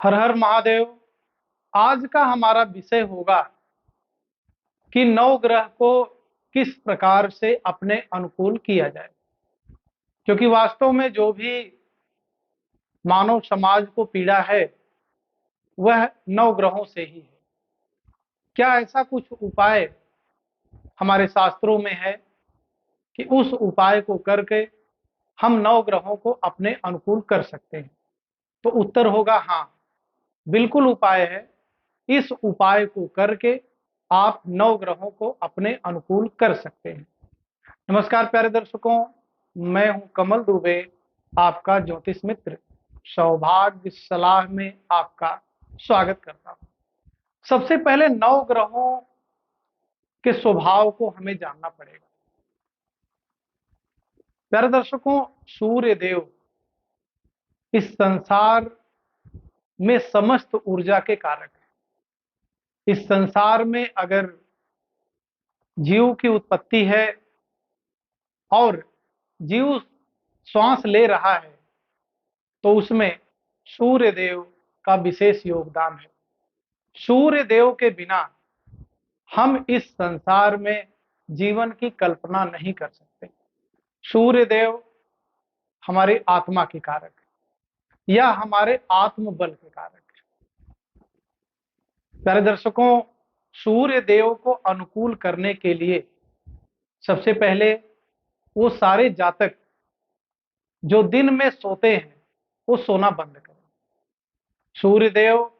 हर हर महादेव। आज का हमारा विषय होगा कि नवग्रह को किस प्रकार से अपने अनुकूल किया जाए, क्योंकि वास्तव में जो भी मानव समाज को पीड़ा है वह नवग्रहों से ही है। क्या ऐसा कुछ उपाय हमारे शास्त्रों में है कि उस उपाय को करके हम नवग्रहों को अपने अनुकूल कर सकते हैं? तो उत्तर होगा हाँ, बिल्कुल उपाय है। इस उपाय को करके आप नवग्रहों को अपने अनुकूल कर सकते हैं। नमस्कार प्यारे दर्शकों, मैं हूं कमल दुबे, आपका ज्योतिष मित्र। सौभाग्य सलाह में आपका स्वागत करता हूं। सबसे पहले नवग्रहों के स्वभाव को हमें जानना पड़ेगा। प्यारे दर्शकों, सूर्य देव इस संसार में समस्त ऊर्जा के कारक है। इस संसार में अगर जीव की उत्पत्ति है और जीव श्वास ले रहा है तो उसमें सूर्य देव का विशेष योगदान है। सूर्य देव के बिना हम इस संसार में जीवन की कल्पना नहीं कर सकते। सूर्य देव हमारी आत्मा के कारक है या हमारे आत्मबल के कारक है। प्यारे दर्शकों, सूर्य देव को अनुकूल करने के लिए सबसे पहले वो सारे जातक जो दिन में सोते हैं वो सोना बंद करें। सूर्य देव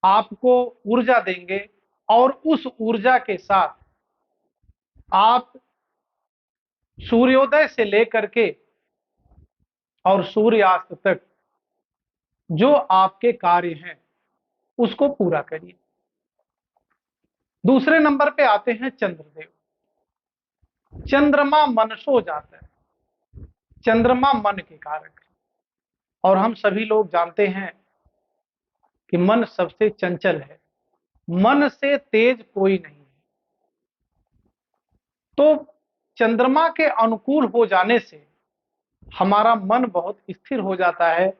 आपको ऊर्जा देंगे और उस ऊर्जा के साथ आप सूर्योदय से लेकर के और सूर्यास्त तक जो आपके कार्य हैं उसको पूरा करिए। दूसरे नंबर पे आते हैं चंद्रदेव। चंद्रमा मनसो जाता है। चंद्रमा मन के कारक है और हम सभी लोग जानते हैं कि मन सबसे चंचल है, मन से तेज कोई नहीं है। तो चंद्रमा के अनुकूल हो जाने से हमारा मन बहुत स्थिर हो जाता है,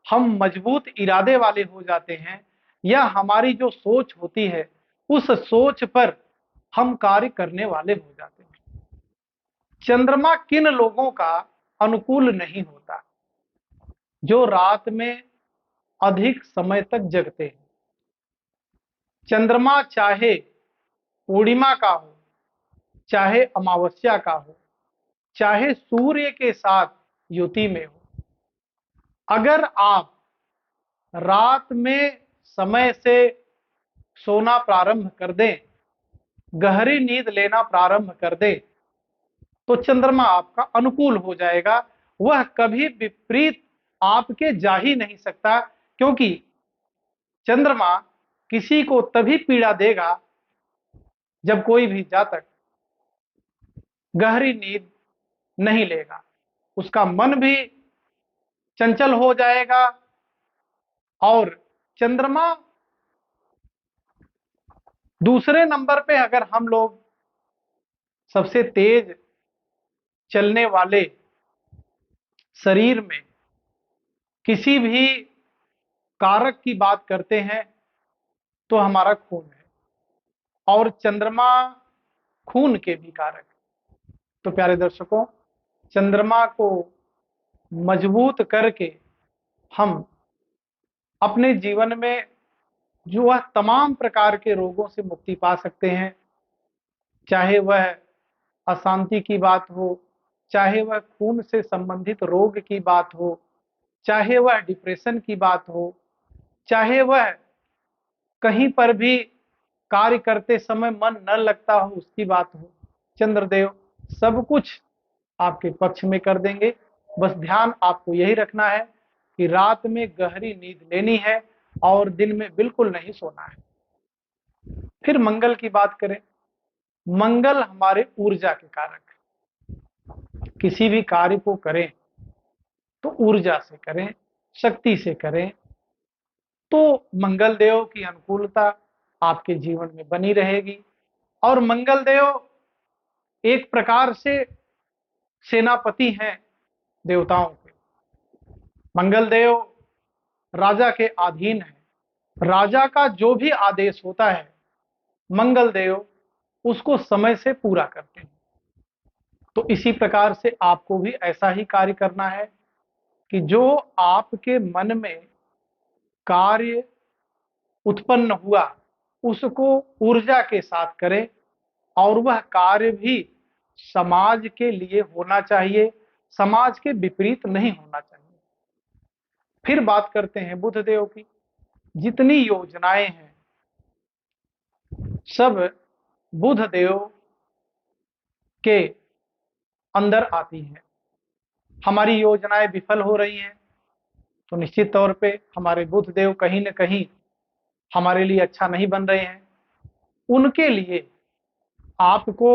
हम मजबूत इरादे वाले हो जाते हैं या हमारी जो सोच होती है उस सोच पर हम कार्य करने वाले हो जाते हैं। चंद्रमा किन लोगों का अनुकूल नहीं होता? जो रात में अधिक समय तक जगते हैं। चंद्रमा चाहे पूर्णिमा का हो, चाहे अमावस्या का हो, चाहे सूर्य के साथ युति में हो, अगर आप रात में समय से सोना प्रारंभ कर दें, गहरी नींद लेना प्रारंभ कर दें, तो चंद्रमा आपका अनुकूल हो जाएगा। वह कभी विपरीत आपके जा ही नहीं सकता, क्योंकि चंद्रमा किसी को तभी पीड़ा देगा जब कोई भी जातक गहरी नींद नहीं लेगा। उसका मन भी चंचल हो जाएगा और चंद्रमा दूसरे नंबर पे अगर हम लोग सबसे तेज चलने वाले शरीर में किसी भी कारक की बात करते हैं तो हमारा खून है और चंद्रमा खून के भी कारक है। तो प्यारे दर्शकों, चंद्रमा को मजबूत करके हम अपने जीवन में जो वह तमाम प्रकार के रोगों से मुक्ति पा सकते हैं, चाहे वह अशांति की बात हो, चाहे वह खून से संबंधित रोग की बात हो, चाहे वह डिप्रेशन की बात हो, चाहे वह कहीं पर भी कार्य करते समय मन न लगता हो उसकी बात हो। चंद्रदेव सब कुछ आपके पक्ष में कर देंगे। बस ध्यान आपको यही रखना है कि रात में गहरी नींद लेनी है और दिन में बिल्कुल नहीं सोना है। फिर मंगल की बात करें। मंगल हमारे ऊर्जा के कारक है। किसी भी कार्य को करें तो ऊर्जा से करें, शक्ति से करें, तो मंगल देव की अनुकूलता आपके जीवन में बनी रहेगी। और मंगल देव एक प्रकार से सेनापति हैं देवताओं के। मंगल देव राजा के अधीन है। राजा का जो भी आदेश होता है मंगल देव उसको समय से पूरा करते हैं। तो इसी प्रकार से आपको भी ऐसा ही कार्य करना है कि जो आपके मन में कार्य उत्पन्न हुआ उसको ऊर्जा के साथ करें और वह कार्य भी समाज के लिए होना चाहिए, समाज के विपरीत नहीं होना चाहिए। फिर बात करते हैं बुध देव की। जितनी योजनाएं हैं सब बुध देव के अंदर आती हैं। हमारी योजनाएं विफल हो रही हैं तो निश्चित तौर पे हमारे बुध देव कहीं न कहीं हमारे लिए अच्छा नहीं बन रहे हैं। उनके लिए आपको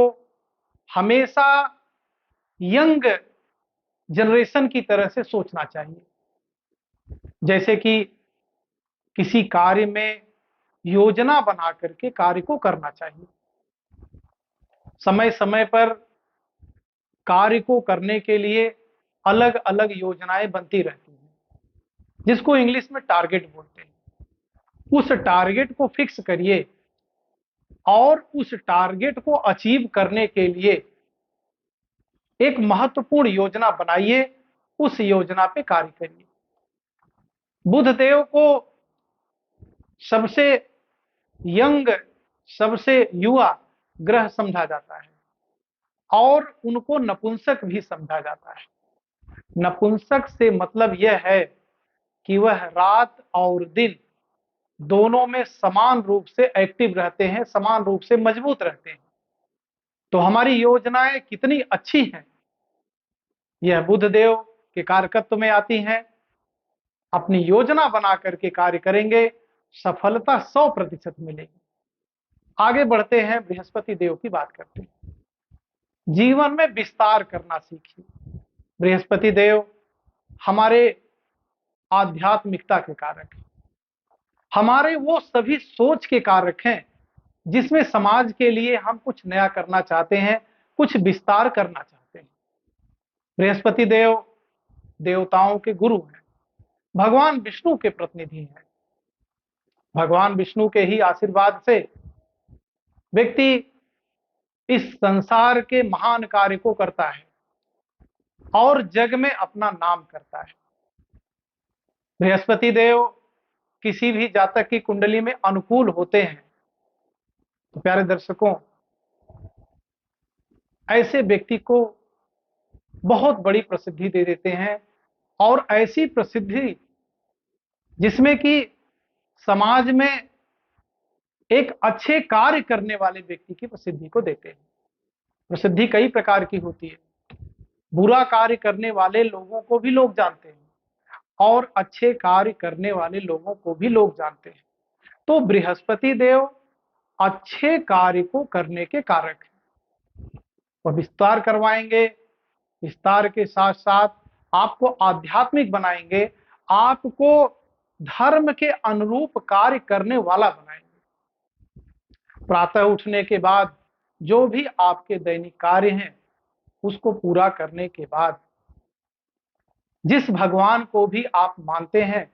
हमेशा यंग जनरेशन की तरह से सोचना चाहिए। जैसे कि किसी कार्य में योजना बना करके कार्य को करना चाहिए। समय समय पर कार्य को करने के लिए अलग अलग योजनाएं बनती रहती हैं, जिसको इंग्लिश में टारगेट बोलते हैं। उस टारगेट को फिक्स करिए और उस टारगेट को अचीव करने के लिए एक महत्वपूर्ण योजना बनाइए, उस योजना पे कार्य करिए। बुध देव को सबसे यंग, सबसे युवा ग्रह समझा जाता है और उनको नपुंसक भी समझा जाता है। नपुंसक से मतलब यह है कि वह रात और दिन दोनों में समान रूप से एक्टिव रहते हैं, समान रूप से मजबूत रहते हैं। तो हमारी योजनाएं कितनी अच्छी हैं यह बुध देव के कारकत्व में आती हैं। अपनी योजना बना करके कार्य करेंगे, सफलता 100% मिलेगी। आगे बढ़ते हैं, बृहस्पति देव की बात करते हैं। जीवन में विस्तार करना सीखिए। बृहस्पति देव हमारे आध्यात्मिकता के कारक हैं, हमारे वो सभी सोच के कारक हैं जिसमें समाज के लिए हम कुछ नया करना चाहते हैं, कुछ विस्तार करना चाहते हैं। बृहस्पति देव देवताओं के गुरु हैं, भगवान विष्णु के प्रतिनिधि हैं। भगवान विष्णु के ही आशीर्वाद से व्यक्ति इस संसार के महान कार्य को करता है और जग में अपना नाम करता है। बृहस्पति देव किसी भी जातक की कुंडली में अनुकूल होते हैं तो प्यारे दर्शकों, ऐसे व्यक्ति को बहुत बड़ी प्रसिद्धि दे देते हैं और ऐसी प्रसिद्धि जिसमें कि समाज में एक अच्छे कार्य करने वाले व्यक्ति की प्रसिद्धि को देते हैं। प्रसिद्धि कई प्रकार की होती है। बुरा कार्य करने वाले लोगों को भी लोग जानते हैं और अच्छे कार्य करने वाले लोगों को भी लोग जानते हैं। तो बृहस्पति देव अच्छे कार्य को करने के कारक हैं। वह विस्तार करवाएंगे, विस्तार के साथ साथ आपको आध्यात्मिक बनाएंगे, आपको धर्म के अनुरूप कार्य करने वाला बनाएंगे। प्रातः उठने के बाद जो भी आपके दैनिक कार्य हैं उसको पूरा करने के बाद जिस भगवान को भी आप मानते हैं,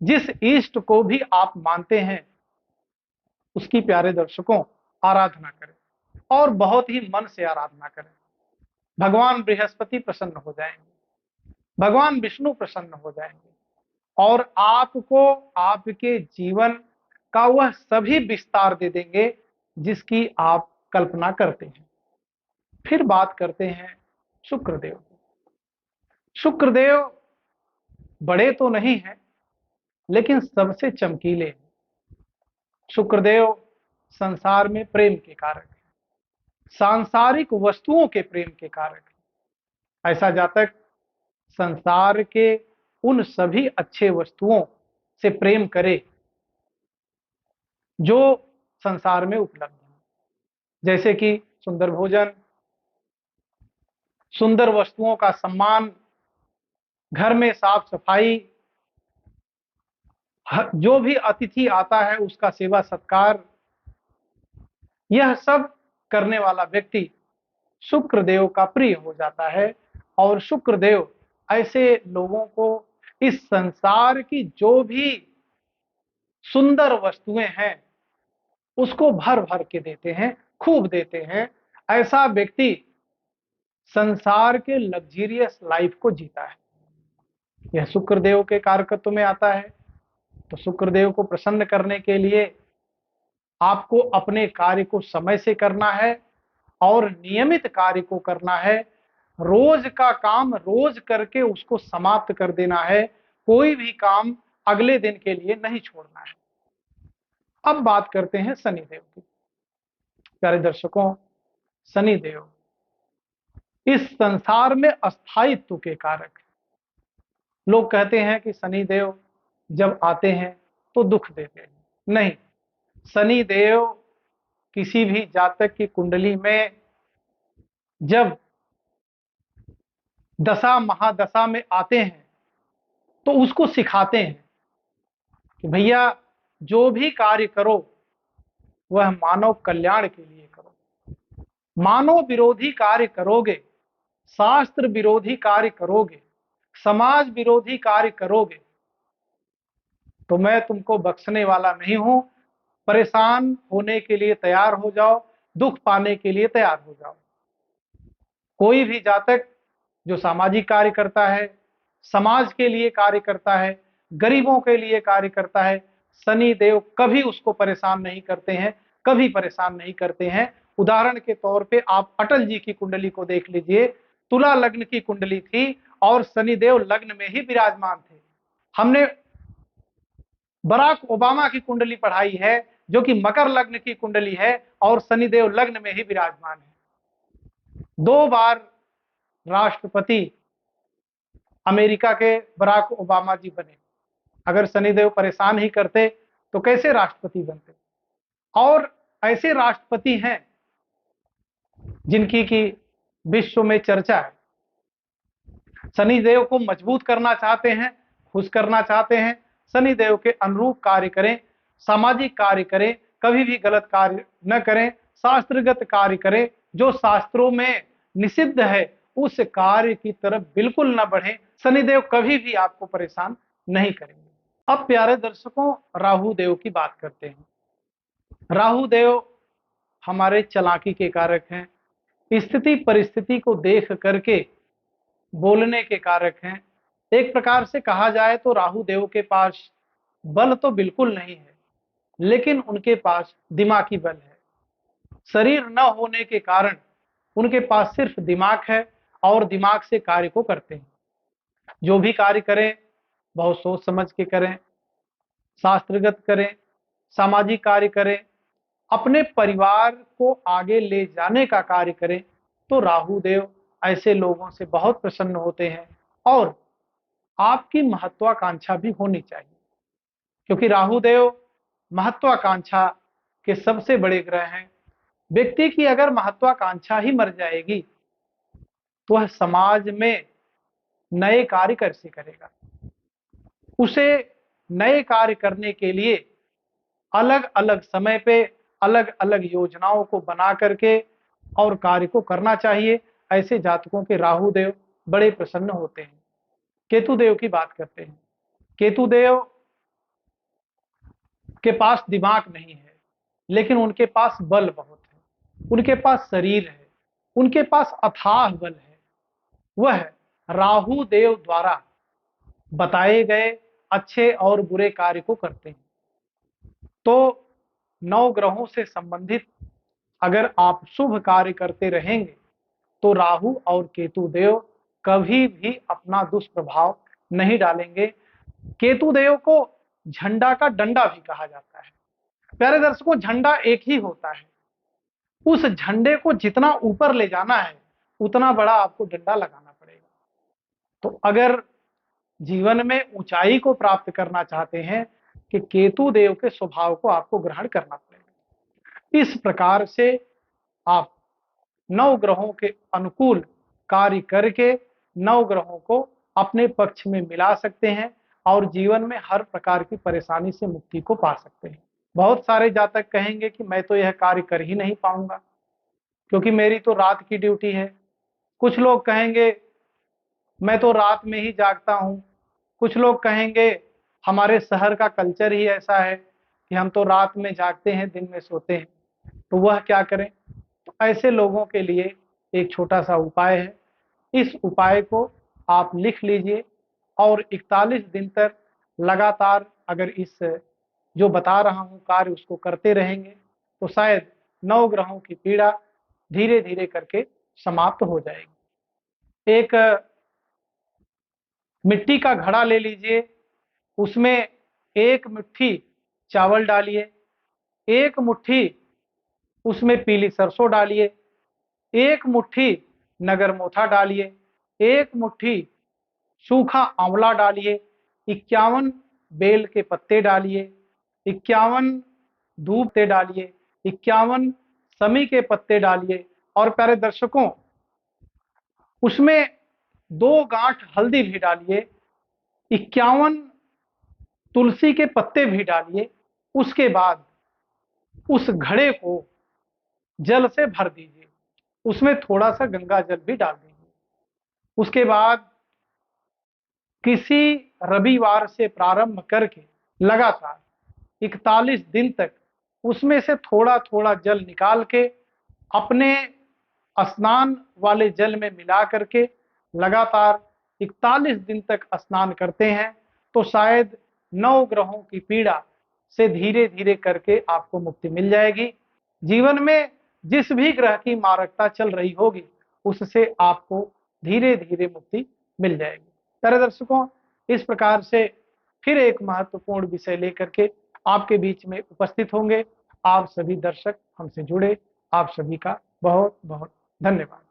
जिस इष्ट को भी आप मानते हैं, उसकी प्यारे दर्शकों आराधना करें और बहुत ही मन से आराधना करें। भगवान बृहस्पति प्रसन्न हो जाएंगे, भगवान विष्णु प्रसन्न हो जाएंगे और आपको आपके जीवन का वह सभी विस्तार दे देंगे जिसकी आप कल्पना करते हैं। फिर बात करते हैं शुक्रदेव की। शुक्रदेव बड़े तो नहीं हैं लेकिन सबसे चमकीले हैं। शुक्रदेव संसार में प्रेम के कारक हैं, सांसारिक वस्तुओं के प्रेम के कारक हैं। ऐसा जातक संसार के उन सभी अच्छे वस्तुओं से प्रेम करे जो संसार में उपलब्ध है, जैसे कि सुंदर भोजन, सुंदर वस्तुओं का सम्मान, घर में साफ सफाई, जो भी अतिथि आता है उसका सेवा सत्कार, यह सब करने वाला व्यक्ति शुक्रदेव का प्रिय हो जाता है। और शुक्रदेव ऐसे लोगों को इस संसार की जो भी सुंदर वस्तुएं हैं उसको भर भर के देते हैं, खूब देते हैं। ऐसा व्यक्ति संसार के लग्जरियस लाइफ को जीता है। यह शुक्रदेव के कारकत्व में आता है। तो शुक्रदेव को प्रसन्न करने के लिए आपको अपने कार्य को समय से करना है और नियमित कार्य को करना है। रोज का काम रोज करके उसको समाप्त कर देना है। कोई भी काम अगले दिन के लिए नहीं छोड़ना है। अब बात करते हैं शनिदेव की। प्यारे दर्शकों, शनिदेव इस संसार में अस्थायित्व के कारक हैं। लोग कहते हैं कि शनिदेव जब आते हैं तो दुख देते हैं। नहीं, शनिदेव किसी भी जातक की कुंडली में जब दशा महादशा में आते हैं तो उसको सिखाते हैं कि भैया जो भी कार्य करो वह मानव कल्याण के लिए करो। मानव विरोधी कार्य करोगे, शास्त्र विरोधी कार्य करोगे, समाज विरोधी कार्य करोगे तो मैं तुमको बख्शने वाला नहीं हूं। परेशान होने के लिए तैयार हो जाओ, दुख पाने के लिए तैयार हो जाओ। कोई भी जातक जो सामाजिक कार्य करता है, समाज के लिए कार्य करता है, गरीबों के लिए कार्य करता है, शनि देव कभी उसको परेशान नहीं करते हैं, कभी परेशान नहीं करते हैं। उदाहरण के तौर पे आप अटल जी की कुंडली को देख लीजिए। तुला लग्न की कुंडली थी और शनिदेव लग्न में ही विराजमान थे। हमने बराक ओबामा की कुंडली पढ़ाई है जो कि मकर लग्न की कुंडली है और शनिदेव लग्न में ही विराजमान है। 2 बार राष्ट्रपति अमेरिका के बराक ओबामा जी बने। अगर शनिदेव परेशान ही करते तो कैसे राष्ट्रपति बनते। और ऐसे राष्ट्रपति हैं जिनकी की विश्व में चर्चा है। शनिदेव को मजबूत करना चाहते हैं, खुश करना चाहते हैं, शनिदेव के अनुरूप कार्य करें, सामाजिक कार्य करें, कभी भी गलत कार्य न करें, शास्त्रगत कार्य करें। जो शास्त्रों में निषिद्ध है उस कार्य की तरफ बिल्कुल न बढ़ें। शनिदेव कभी भी आपको परेशान नहीं करेंगे। अब प्यारे दर्शकों, राहु देव की बात करते हैं। राहु देव हमारे चालाकी के कारक हैं, स्थिति परिस्थिति को देख करके बोलने के कारक हैं। एक प्रकार से कहा जाए तो राहु देव के पास बल तो बिल्कुल नहीं है, लेकिन उनके पास दिमागी बल है। शरीर न होने के कारण उनके पास सिर्फ दिमाग है और दिमाग से कार्य को करते हैं। जो भी कार्य करें बहुत सोच समझ के करें, शास्त्रगत करें, सामाजिक कार्य करें, अपने परिवार को आगे ले जाने का कार्य करें तो राहु देव ऐसे लोगों से बहुत प्रसन्न होते हैं। और आपकी महत्वाकांक्षा भी होनी चाहिए, क्योंकि राहु देव महत्वाकांक्षा के सबसे बड़े ग्रह हैं। व्यक्ति की अगर महत्वाकांक्षा ही मर जाएगी तो वह समाज में नए कार्य कैसे करेगा। उसे नए कार्य करने के लिए अलग अलग समय पे अलग अलग योजनाओं को बना करके और कार्य को करना चाहिए। ऐसे जातकों के राहु देव बड़े प्रसन्न होते हैं। केतु देव की बात करते हैं। केतु देव के पास दिमाग नहीं है, लेकिन उनके पास बल बहुत है, उनके पास शरीर है, उनके पास अथाह बल है। वह राहु देव द्वारा बताए गए अच्छे और बुरे कार्य को करते हैं। तो 9 ग्रहों से संबंधित अगर आप शुभ कार्य करते रहेंगे तो राहु और केतु देव कभी भी अपना दुष्प्रभाव नहीं डालेंगे। केतु देव को झंडा का डंडा भी कहा जाता है। प्यारे दर्शकों, झंडा एक ही होता है, उस झंडे को जितना ऊपर ले जाना है उतना बड़ा आपको डंडा लगाना पड़ेगा। तो अगर जीवन में ऊंचाई को प्राप्त करना चाहते हैं कि केतु देव के स्वभाव को आपको ग्रहण करना पड़ेगा। इस प्रकार से आप 9 ग्रहों के अनुकूल कार्य करके 9 ग्रहों को अपने पक्ष में मिला सकते हैं और जीवन में हर प्रकार की परेशानी से मुक्ति को पा सकते हैं। बहुत सारे जातक कहेंगे कि मैं तो यह कार्य कर ही नहीं पाऊंगा क्योंकि मेरी तो रात की ड्यूटी है। कुछ लोग कहेंगे मैं तो रात में ही जागता हूं, कुछ लोग कहेंगे हमारे शहर का कल्चर ही ऐसा है कि हम तो रात में जागते हैं, दिन में सोते हैं, तो वह क्या करें। तो ऐसे लोगों के लिए एक छोटा सा उपाय है। इस उपाय को आप लिख लीजिए और 41 दिन तक लगातार अगर इस जो बता रहा हूँ कार्य उसको करते रहेंगे तो शायद नवग्रहों की पीड़ा धीरे धीरे करके समाप्त हो जाएगी। एक मिट्टी का घड़ा ले लीजिए, उसमें एक मुट्ठी चावल डालिए, एक मुट्ठी उसमें पीली सरसों डालिए, एक मुट्ठी नगरमोथा डालिए, एक मुट्ठी सूखा आंवला डालिए, 51 बेल के पत्ते डालिए, 51 धूप पत्ते डालिए, 51 समी के पत्ते डालिए और प्यारे दर्शकों उसमें 2 गांठ हल्दी भी डालिए, 51 तुलसी के पत्ते भी डालिए। उसके बाद उस घड़े को जल से भर दीजिए, उसमें थोड़ा सा गंगा जल भी डाल दीजिए। उसके बाद किसी रविवार से प्रारंभ करके लगातार 41 दिन तक उसमें से थोड़ा थोड़ा जल निकाल के अपने स्नान वाले जल में मिला करके लगातार 41 दिन तक स्नान करते हैं तो शायद 9 ग्रहों की पीड़ा से धीरे धीरे करके आपको मुक्ति मिल जाएगी। जीवन में जिस भी ग्रह की मारकता चल रही होगी उससे आपको धीरे धीरे मुक्ति मिल जाएगी। प्यारे दर्शकों, इस प्रकार से फिर एक महत्वपूर्ण विषय लेकर के आपके बीच में उपस्थित होंगे। आप सभी दर्शक हमसे जुड़े, आप सभी का बहुत बहुत धन्यवाद।